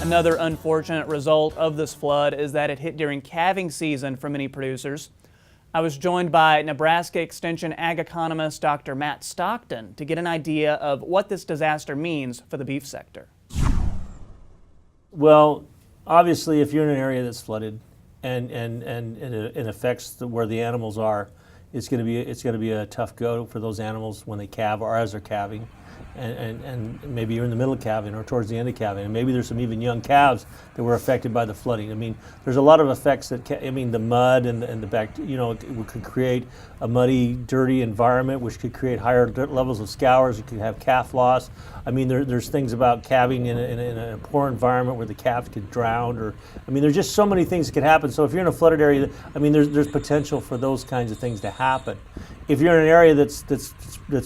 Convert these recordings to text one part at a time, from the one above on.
Another unfortunate result of this flood is that it hit during calving season for many producers. I was joined by Nebraska Extension ag economist Dr. Matt Stockton to get an idea of what this disaster means for the beef sector. Well, obviously, if you're in an area that's flooded and it affects where the animals are, it's going to be a tough go for those animals when they calve or as they're calving. And maybe you're in the middle of calving or towards the end of calving, and maybe there's some even young calves that were affected by the flooding. I mean, there's a lot of effects that the mud and it could create a muddy, dirty environment, which could create higher levels of scours. It could have calf loss. I mean, there's things about calving in a poor environment where the calves could drown, there's just so many things that could happen. So if you're in a flooded area, there's potential for those kinds of things to happen. If you're in an area that's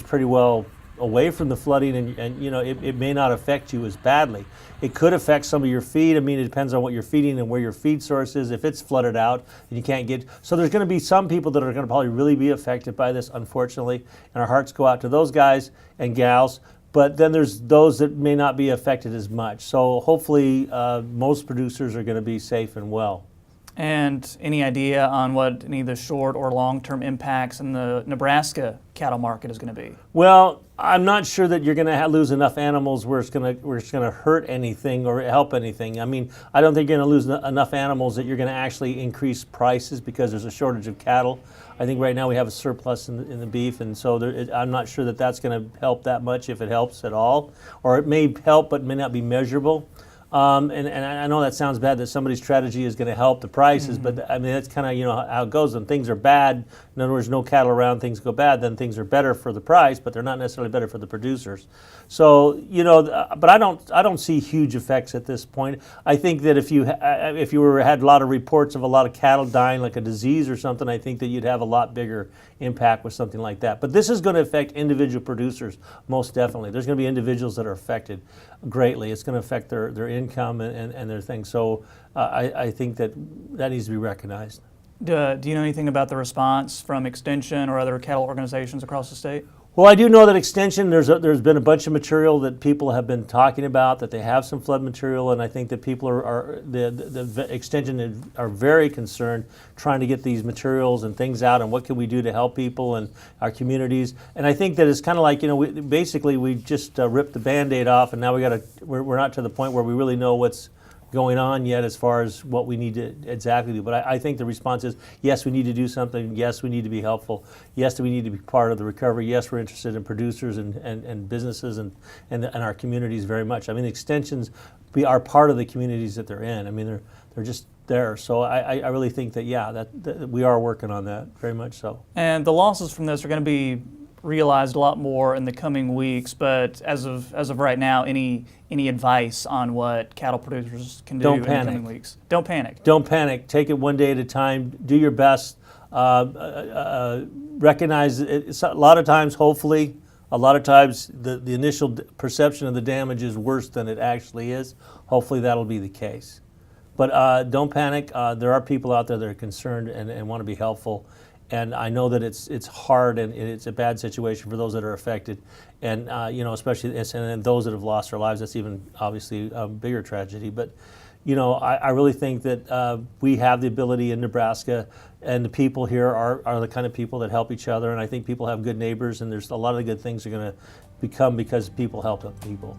pretty well away from the flooding, and it may not affect you as badly. It could affect some of your feed. It depends on what you're feeding and where your feed source is. If it's flooded out and you can't get, so there's going to be some people that are going to probably really be affected by this, unfortunately, and our hearts go out to those guys and gals. But then there's those that may not be affected as much. So hopefully most producers are going to be safe and well. And any idea on what any of the short or long-term impacts in the Nebraska cattle market is going to be? Well, I'm not sure that you're going to lose enough animals where it's going to hurt anything or help anything. I don't think you're going to lose enough animals that you're going to actually increase prices because there's a shortage of cattle. I think right now we have a surplus in the beef, and so I'm not sure that that's going to help that much, if it helps at all, or it may help but may not be measurable. And I know that sounds bad, that somebody's strategy is going to help the prices, but that's kind of how it goes. When things are bad, in other words, no cattle around, things go bad, then things are better for the price, but they're not necessarily better for the producers. So but I don't see huge effects at this point. I think that if you had a lot of reports of a lot of cattle dying, like a disease or something, I think that you'd have a lot bigger impact with something like that. But this is going to affect individual producers most definitely. There's going to be individuals that are affected greatly. It's going to affect their income and their things. So I think that needs to be recognized. Do you know anything about the response from Extension or other cattle organizations across the state? Well, I do know that Extension, there's been a bunch of material that people have been talking about, that they have some flood material, and I think that people the Extension are very concerned trying to get these materials and things out, and what can we do to help people and our communities. And I think that it's kind of like, we just ripped the Band-Aid off, and now we're not to the point where we really know what's going on yet as far as what we need to exactly do. But I think the response is, yes, we need to do something. Yes, we need to be helpful. Yes, we need to be part of the recovery. Yes, we're interested in producers and businesses and our communities very much. Extensions are part of the communities that they're in. They're just there. So I really think that, that we are working on that, very much so. And the losses from this are going to be realized a lot more in the coming weeks, but as of right now, any advice on what cattle producers can do in the coming weeks? Don't panic. Don't panic. Take it one day at a time. Do your best. Recognize it. A lot of times, hopefully, the initial perception of the damage is worse than it actually is. Hopefully that'll be the case. But don't panic. There are people out there that are concerned and want to be helpful. And I know that it's hard and it's a bad situation for those that are affected, and especially and those that have lost their lives. That's even obviously a bigger tragedy. But I really think that we have the ability in Nebraska, and the people here are the kind of people that help each other. And I think people have good neighbors, and there's a lot of good things are going to become because people help other people.